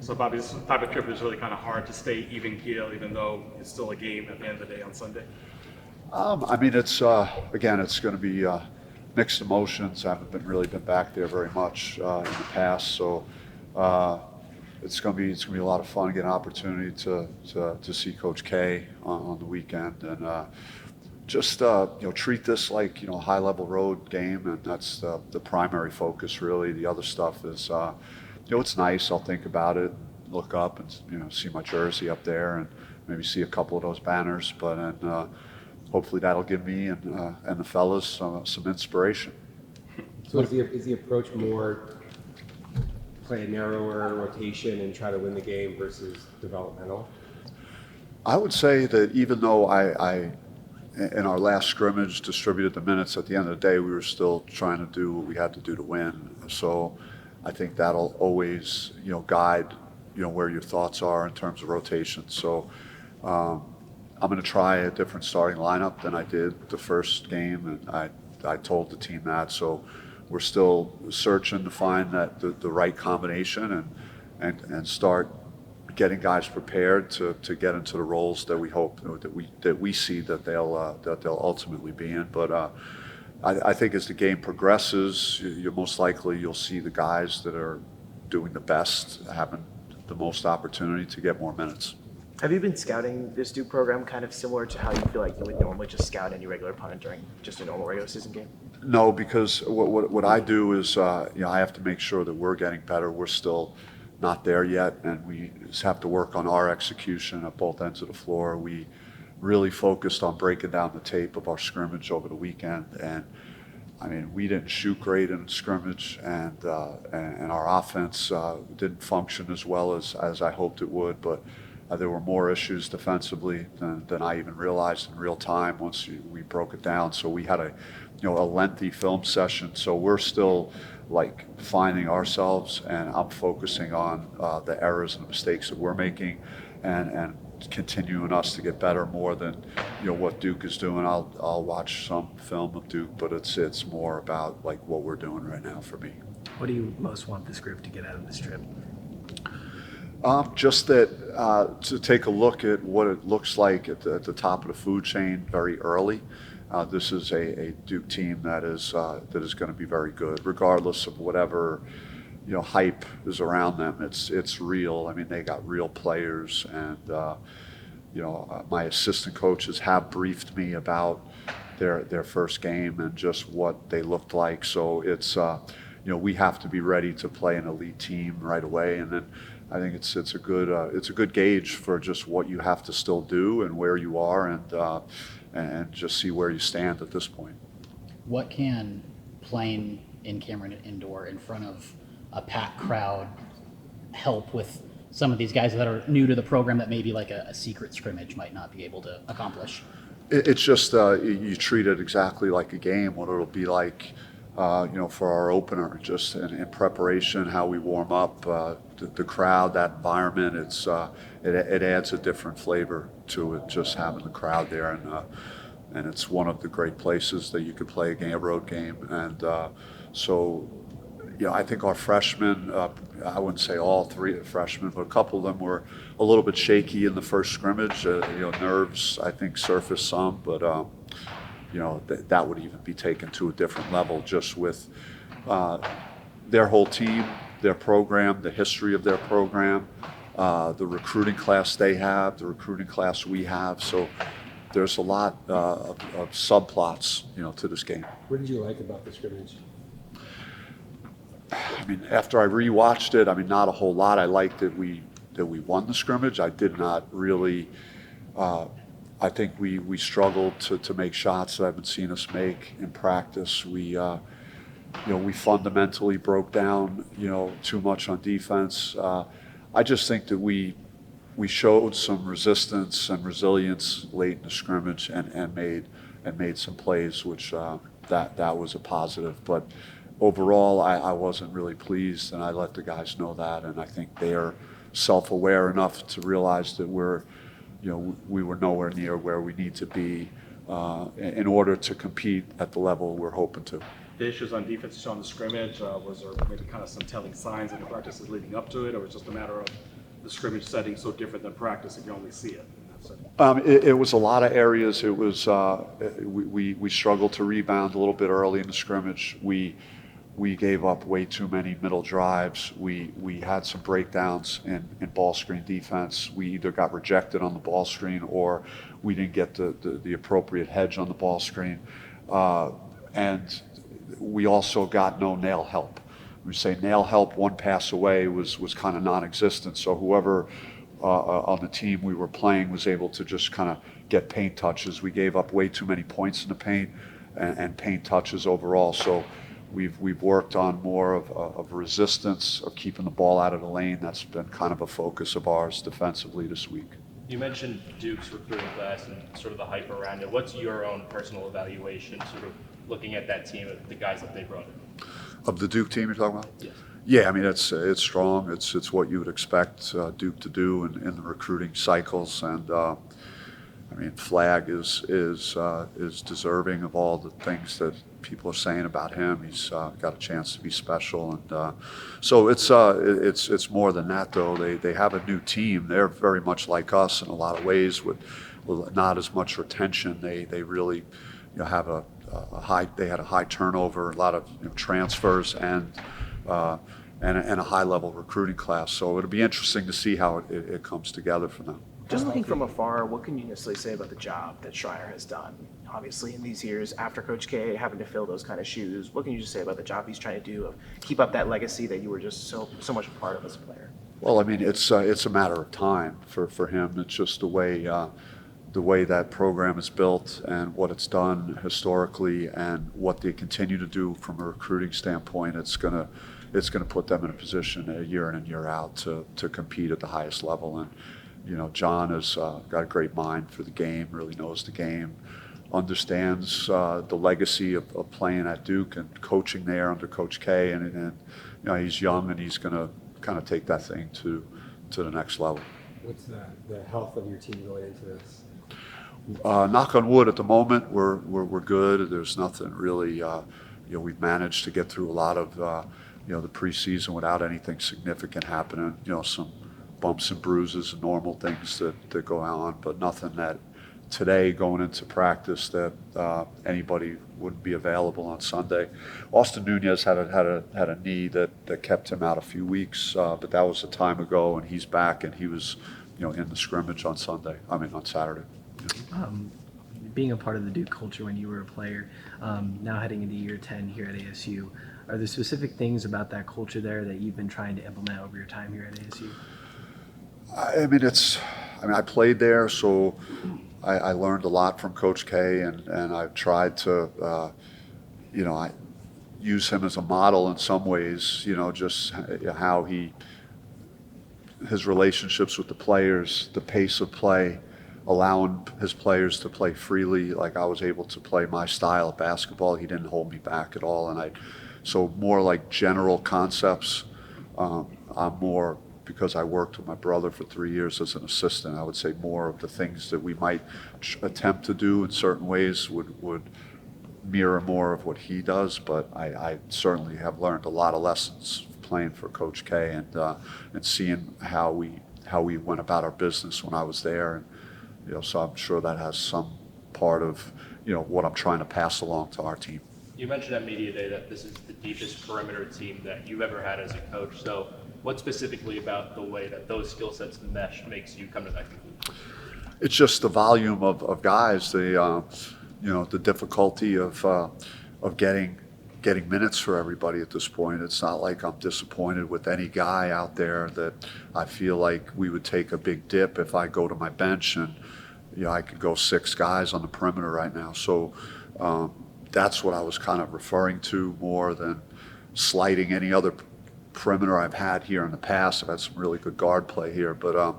So Bobby, this type of trip is really kind of hard to stay even keel, even though it's still a game at the end of the day on Sunday. I mean, it's again, it's going to be mixed emotions. I haven't really been back there very much in the past, so it's going to be a lot of fun. Get an opportunity to see Coach K on the weekend, and just treat this like a high level road game, and that's the primary focus really. The other stuff is it's nice. I'll think about it, look up, and see my jersey up there, and maybe see a couple of those banners, but then. Hopefully that'll give me and the fellas some inspiration. So is the approach more play a narrower rotation and try to win the game versus developmental? I would say that even though I in our last scrimmage distributed the minutes, at the end of the day we were still trying to do what we had to do to win. So I think that'll always guide where your thoughts are in terms of rotation. So. I'm going to try a different starting lineup than I did the first game, and I told the team that. So we're still searching to find the right combination and start getting guys prepared to get into the roles that we hope that we see that they'll ultimately be in. But I think as the game progresses, most likely you'll see the guys that are doing the best having the most opportunity to get more minutes. Have you been scouting this Duke program kind of similar to how you feel like you would normally just scout any regular opponent during just a normal regular season game? No, because what I do is I have to make sure that we're getting better. We're still not there yet, and we just have to work on our execution at both ends of the floor. We really focused on breaking down the tape of our scrimmage over the weekend, and I mean we didn't shoot great in scrimmage, and our offense didn't function as well as I hoped it would, but. There were more issues defensively than I even realized in real time once we broke it down. So we had a lengthy film session. So we're still like finding ourselves, and I'm focusing on the errors and the mistakes that we're making, and continuing us to get better more than what Duke is doing. I'll watch some film of Duke, but it's more about like what we're doing right now for me. What do you most want this group to get out of this trip? Just that to take a look at what it looks like at the top of the food chain very early. This is a Duke team that is going to be very good, regardless of whatever hype is around them. It's real. I mean, they got real players, and my assistant coaches have briefed me about their first game and just what they looked like. So it's we have to be ready to play an elite team right away, and then. I think it's a good gauge for just what you have to still do and where you are, and just see where you stand at this point. What can playing in Cameron Indoor in front of a packed crowd help with some of these guys that are new to the program that maybe like a secret scrimmage might not be able to accomplish? It's just you treat it exactly like a game. What it'll be like. For our opener, just in preparation, how we warm up, the crowd, that environment, it adds a different flavor to it, just having the crowd there, and it's one of the great places that you could play a road game, and so I think our freshmen, I wouldn't say all three of the freshmen, but a couple of them were a little bit shaky in the first scrimmage. Nerves I think surfaced some, but. That would even be taken to a different level just with their whole team, their program, the history of their program, the recruiting class they have, the recruiting class we have. So there's a lot of subplots, to this game. What did you like about the scrimmage? I mean, after I rewatched it, I mean, not a whole lot. I liked that we won the scrimmage. I did not really. I think we struggled to make shots that I haven't seen us make in practice. We fundamentally broke down too much on defense. I just think that we showed some resistance and resilience late in the scrimmage and made some plays, which that was a positive. But overall, I wasn't really pleased, and I let the guys know that, and I think they are self-aware enough to realize that we were nowhere near where we need to be in order to compete at the level we're hoping to. The issues on defense on the scrimmage, was there maybe kind of some telling signs in the practices leading up to it, or was it just a matter of the scrimmage setting so different than practice if you only see it in that setting? It was a lot of areas. It was we struggled to rebound a little bit early in the scrimmage. We gave up way too many middle drives. We had some breakdowns in ball screen defense. We either got rejected on the ball screen or we didn't get the appropriate hedge on the ball screen. And we also got no nail help. We say nail help one pass away was kind of non-existent. So whoever on the team we were playing was able to just kind of get paint touches. We gave up way too many points in the paint and paint touches overall. So we've worked on more of resistance, of keeping the ball out of the lane. That's been kind of a focus of ours defensively this week. You mentioned Duke's recruiting class and sort of the hype around it. What's your own personal evaluation, sort of looking at that team, the guys that they brought in? Of the Duke team you're talking about? Yes. Yeah, I mean it's strong. It's what you would expect Duke to do in the recruiting cycles, and I mean Flagg is deserving of all the things that people are saying about him. He's got a chance to be special, and so it's more than that though. They have a new team. They're very much like us in a lot of ways with not as much retention. They really have a high. They had a high turnover, a lot of transfers, and a high level recruiting class. So it'll be interesting to see how it comes together for them. Just looking from afar, what can you necessarily say about the job that Schreier has done? Obviously, in these years after Coach K, having to fill those kind of shoes, what can you just say about the job he's trying to do of keep up that legacy that you were just so much a part of as a player? Well, I mean, it's a matter of time for him. It's just the way that program is built and what it's done historically and what they continue to do from a recruiting standpoint. It's gonna put them in a position year in and year out to compete at the highest level. And John has got a great mind for the game, really knows the game, understands the legacy of playing at Duke and coaching there under Coach K, and he's young and he's going to kind of take that thing to the next level. What's the health of your team going into this? Knock on wood, at the moment we're good. There's nothing really. We've managed to get through a lot of the preseason without anything significant happening. Some bumps and bruises and normal things that go on, but nothing that today going into practice that anybody wouldn't be available on Sunday. Austin Nunez had a knee that kept him out a few weeks, but that was a time ago, and he's back, and he was in the scrimmage on Saturday. Being a part of the Duke culture when you were a player, now heading into year 10 here at ASU, are there specific things about that culture there that you've been trying to implement over your time here at ASU? I played there, so I learned a lot from Coach K, and I've tried to, I use him as a model in some ways, just how his relationships with the players, the pace of play, allowing his players to play freely. Like I was able to play my style of basketball. He didn't hold me back at all, so more like general concepts. I'm more, because I worked with my brother for 3 years as an assistant, I would say more of the things that we might attempt to do in certain ways would mirror more of what he does. But I certainly have learned a lot of lessons playing for Coach K and seeing how we went about our business when I was there. And so I'm sure that has some part of what I'm trying to pass along to our team. You mentioned at Media Day that this is the deepest perimeter team that you've ever had as a coach. So what specifically about the way that those skill sets mesh makes you come to that conclusion? It's just the volume of guys, the difficulty of getting minutes for everybody at this point. It's not like I'm disappointed with any guy out there that I feel like we would take a big dip if I go to my bench and I could go 6 guys on the perimeter right now. So that's what I was kind of referring to more than slighting any other perimeter I've had here in the past. I've had some really good guard play here, but I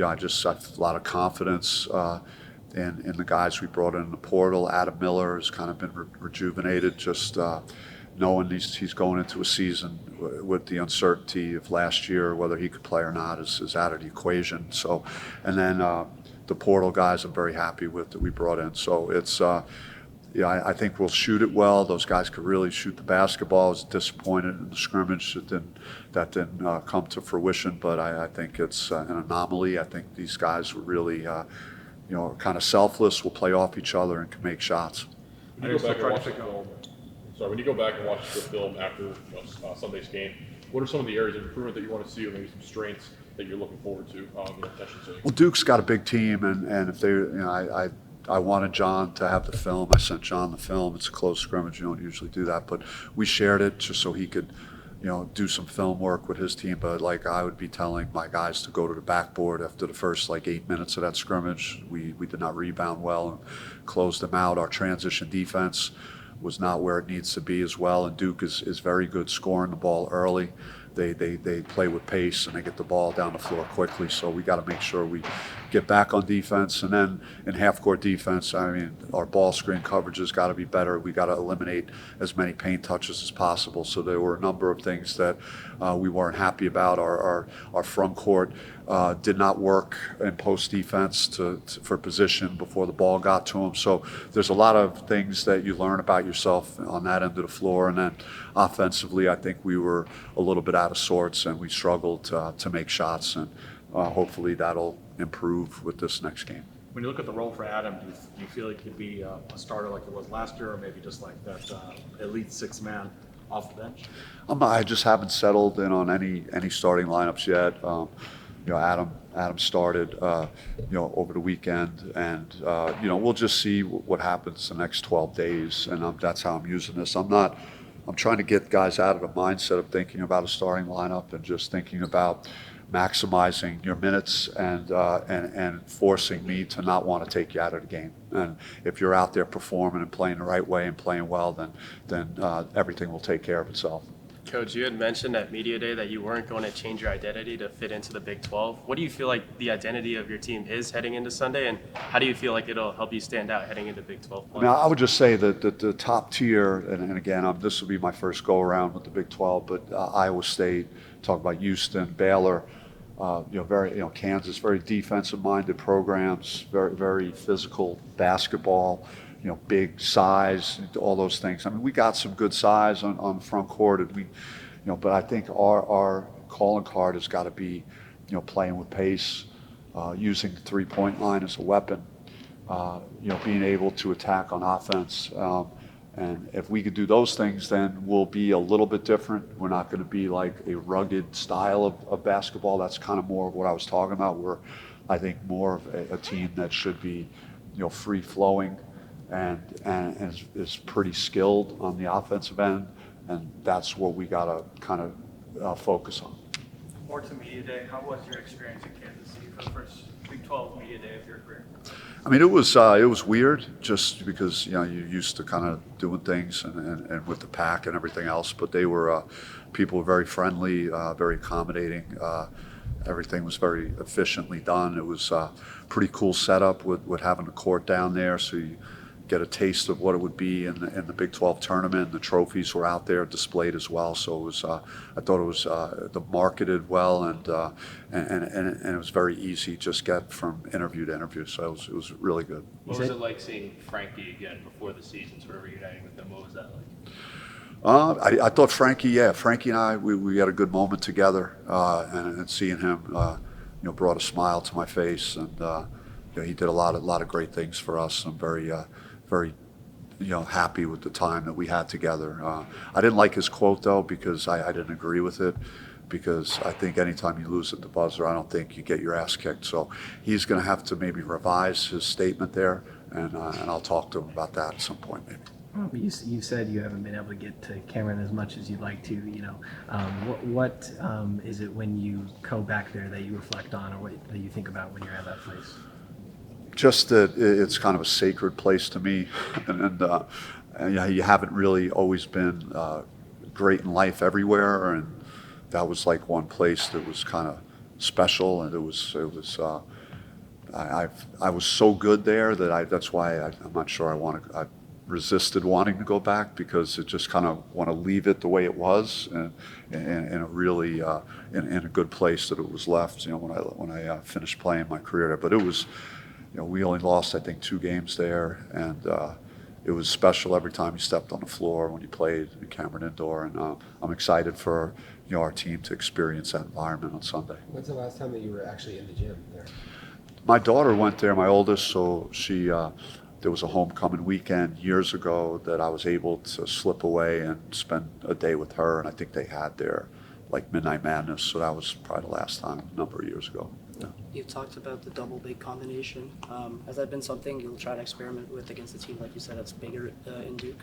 have a lot of confidence in the guys we brought in the portal. Adam Miller has kind of been rejuvenated, just knowing he's going into a season with the uncertainty of last year, whether he could play or not is out of the equation. So, and then the portal guys I'm very happy with that we brought in. So Yeah, I think we'll shoot it well. Those guys could really shoot the basketball. I was disappointed in the scrimmage that didn't come to fruition, but I think it's an anomaly. I think these guys were really, kind of selfless, will play off each other and can make shots. When you go back and watch the film, when you go back and watch the film after Sunday's game, what are some of the areas of improvement that you want to see, or maybe some strengths that you're looking forward to? Well, Duke's got a big team, and if they, I wanted John to have the film. I sent John the film. It's a close scrimmage. You don't usually do that, but we shared it just so he could, do some film work with his team. But like I would be telling my guys to go to the backboard after the first 8 minutes of that scrimmage. We did not rebound well and closed them out. Our transition defense was not where it needs to be as well. And Duke is very good scoring the ball early. They play with pace and they get the ball down the floor quickly. So we got to make sure we get back on defense. And then in half-court defense, our ball screen coverage has got to be better. We got to eliminate as many paint touches as possible. So there were a number of things that we weren't happy about. Our front court did not work in post defense for position before the ball got to them. So there's a lot of things that you learn about yourself on that end of the floor. And then offensively, I think we were a little bit out of sorts and we struggled to make shots. And hopefully that'll improve with this next game. When you look at the role for Adam, do you feel like he'd be a starter like it was last year, or maybe just like that elite 6-man off the bench? I just haven't settled in on any starting lineups yet. Adam started, over the weekend, and we'll just see what happens the next 12 days, and that's how I'm using this. I'm trying to get guys out of the mindset of thinking about a starting lineup and just thinking about maximizing your minutes and forcing me to not want to take you out of the game. And if you're out there performing and playing the right way and playing well, then everything will take care of itself. Coach, you had mentioned at Media Day that you weren't going to change your identity to fit into the Big 12. What do you feel like the identity of your team is heading into Sunday, and how do you feel like it'll help you stand out heading into Big 12 play? I would just say that the top tier, and again, this will be my first go-around with the Big 12, but Iowa State, talk about Houston, Baylor, Kansas, very defensive-minded programs, very, very physical basketball, big size, all those things. We got some good size on the front court, and but I think our calling card has got to be, playing with pace, using the three-point line as a weapon, being able to attack on offense. And if we could do those things, then we'll be a little bit different. We're not going to be like a rugged style of basketball. That's kind of more of what I was talking about. We're, I think, more of a team that should be, free-flowing and is pretty skilled on the offensive end. And that's what we got to kind of focus on. More to Media Day, how was your experience in Kansas City for the first Big 12 Media Day of your career? It was weird just because you're used to kind of doing things and with the pack and everything else. But they were people were very friendly, very accommodating. Everything was very efficiently done. It was a pretty cool setup with having the court down there, so you get a taste of what it would be in the Big 12 tournament. The trophies were out there displayed as well, so it was. I thought it was marketed well, and it was very easy. Just get from interview to interview, so it was really good. What was it like seeing Frankie again before the season, sort of reuniting with him? What was that like? I thought Frankie and I, we had a good moment together, and seeing him, brought a smile to my face, and he did a lot of great things for us. I'm very happy with the time that we had together. I didn't like his quote though, because I didn't agree with it, because I think anytime you lose at the buzzer, I don't think you get your ass kicked. So he's going to have to maybe revise his statement there, and I'll talk to him about that at some point maybe. You said you haven't been able to get to Cameron as much as you'd like to. What is it when you go back there that you reflect on, or what that you think about when you're at that place? Just that it's kind of a sacred place to me, and you haven't really always been great in life everywhere, and that was like one place that was kind of special, and it was. I was so good there that that's why I'm not sure I resisted wanting to go back, because it just kind of want to leave it the way it was, and in a really in a good place that it was left. When I finished playing my career there, but it was. We only lost, I think, 2 games there, and it was special every time you stepped on the floor when you played in Cameron Indoor, and I'm excited for our team to experience that environment on Sunday. When's the last time that you were actually in the gym there? My daughter went there, my oldest, so she there was a homecoming weekend years ago that I was able to slip away and spend a day with her, and I think they had their like Midnight Madness, so that was probably the last time a number of years ago. Yeah. You've talked about the double big combination. Has that been something you'll try to experiment with against a team like you said that's bigger in Duke?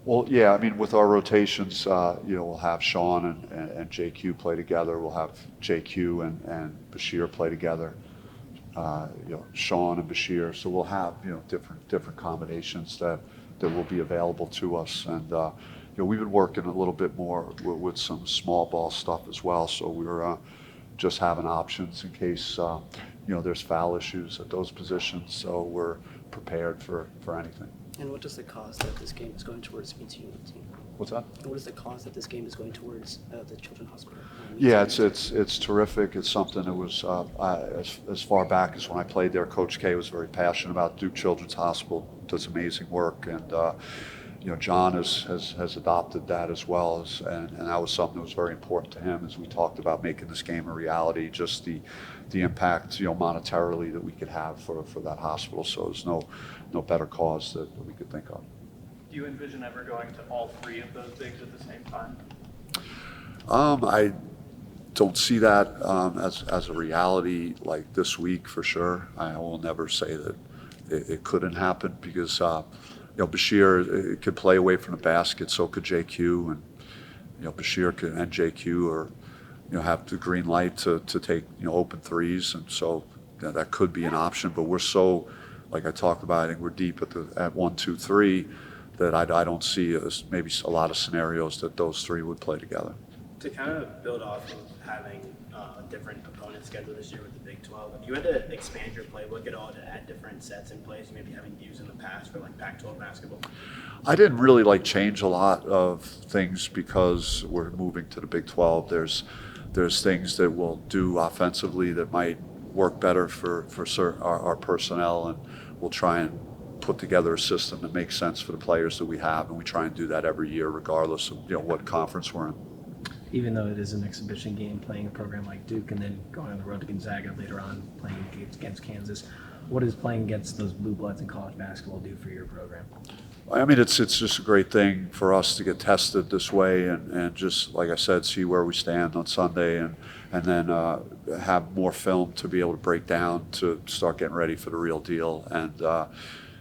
Well, yeah, I mean, with our rotations, we'll have Sean and JQ play together. We'll have JQ and Bashir play together. Sean and Bashir. So we'll have different combinations that will be available to us. And we've been working a little bit more with some small ball stuff as well. So we're just having options in case there's foul issues at those positions. So we're prepared for anything. And what does the cause that this game is going towards mean to you and the team? What's that? And what is the cause that this game is going towards the Children's Hospital? Yeah, it's terrific. It's something that was as far back as when I played there. Coach K was very passionate about Duke Children's Hospital. Does amazing work, and John has adopted that as well, and that was something that was very important to him as we talked about making this game a reality. Just the impact monetarily that we could have for that hospital. So there's no better cause that we could think of. Do you envision ever going to all three of those bigs at the same time? I don't see that as a reality like this week for sure. I will never say that it couldn't happen because Bashir could play away from the basket, so could JQ, and Bashir and JQ have the green light to take open threes, and so that could be an option. But we're so, like I talked about, I think we're deep at 1, 2, 3 that I don't see maybe a lot of scenarios that those three would play together. To kind of build off of having a different opponent schedule this year with the Big 12, if you had to expand your playbook at all to add different sets in place you maybe haven't used in the past for like Pac-12 basketball? I didn't really change a lot of things because we're moving to the Big 12. There's things that we'll do offensively that might work better for our personnel, and we'll try and put together a system that makes sense for the players that we have, and we try and do that every year regardless of what conference we're in. Even though it is an exhibition game, playing a program like Duke and then going on the road to Gonzaga later on, playing against Kansas, what does playing against those blue bloods in college basketball do for your program? I mean, it's just a great thing for us to get tested this way and just, like I said, see where we stand on Sunday and then have more film to be able to break down to start getting ready for the real deal. And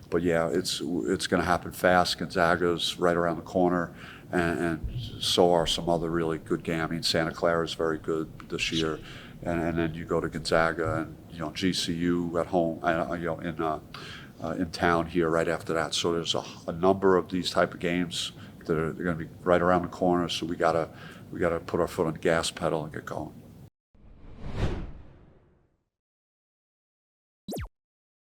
but yeah, it's going to happen fast. Gonzaga's right around the corner. And so are some other really good games. I mean, Santa Clara is very good this year, and then you go to Gonzaga and GCU at home, in town here right after that. So there's a number of these type of games that are going to be right around the corner. So we gotta put our foot on the gas pedal and get going.